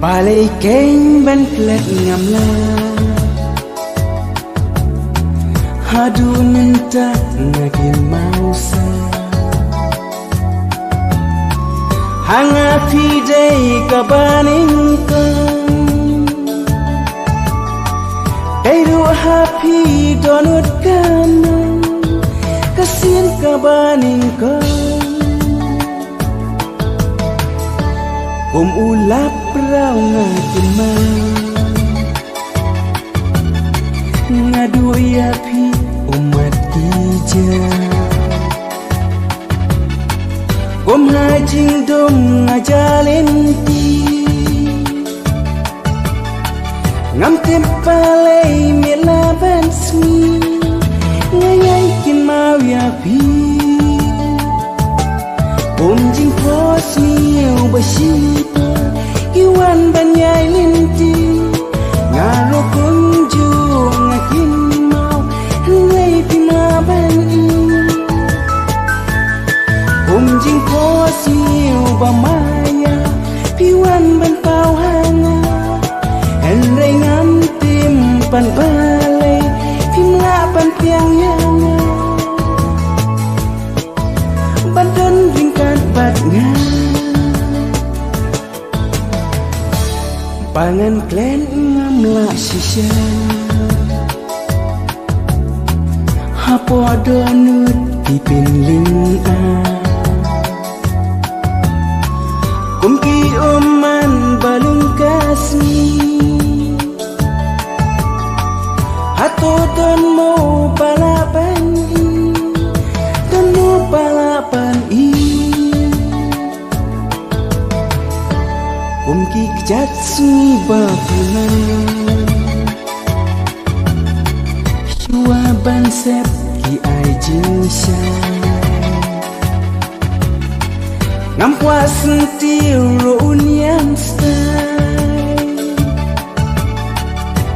Palay keng ban klet ngam la hadu minta ngagin mausa hanga pidai kabaning kang kairu happy donut kanang kasin kabaning kang ulap raw ngatin ngadu yapi umat ija hajing dom ngajalin ti ngam tempalay milaban smi ngayaikin mau yapi jing pos miu basita iwan banyai linti ngaro kunjung ngakin mau lay pinaban jing pos miu bamaya piwan ban pau hanga henrei ngam tim pan balai pimla pan tiang yanga badan ringkat batnya pangan klen ngamla sisya hapo donut tipin linga kumki oman balung kasmi hato don mo palapan don mo palapan kumki kejat sunyi bapunan shua bansep ki ai jinsha ngampwa sentiu roun yang stai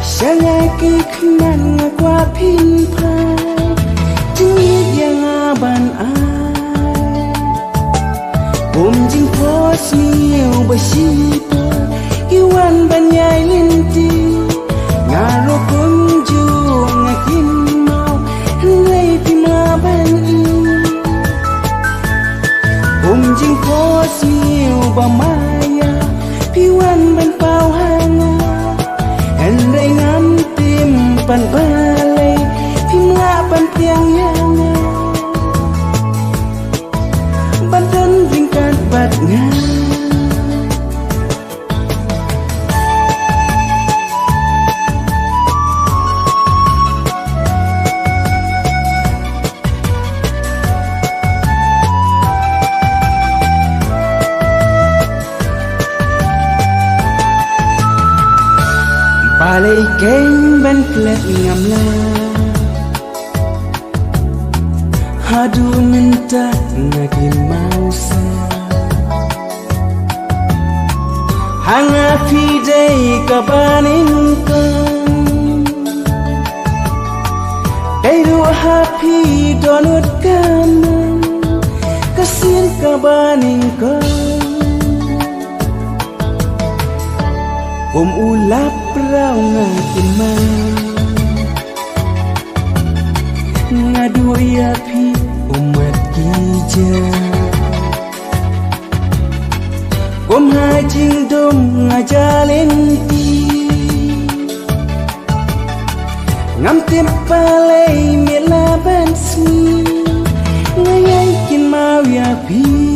syangaki kenan ngakwa pinpai jingit yang aban jing pos miu basita iwan banyai linti ngaro kunjung ngakin mau lay pimaban jing pos miu bamaya piwan ban pau hanga henrei ngam tim pan balai pimla pan tiang yanga badan ringkat batnya palay keng ban klet ngam la hadu minta ngagin mausa hanga pidai kabaning kang kairu happy donut kanang kasin kabaning kang ulap raw ngatin ngadu yapi umat ija hajing dom ngajalin ti ngam tempalay milaban smi ngayaikin mau yapi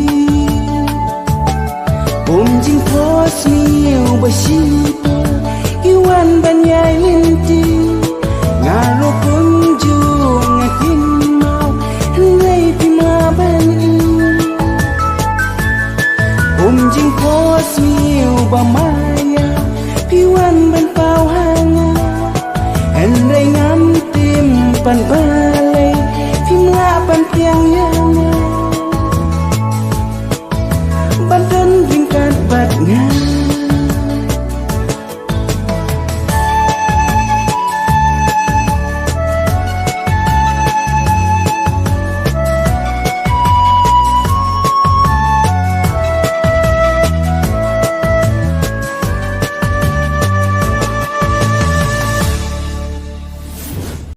jing pos miu basita iwan banyai linti ngaro kunjung ngakin mau lay pimaban jing pos miu bamaya piwan ban pau hanga henrei ngam tim pan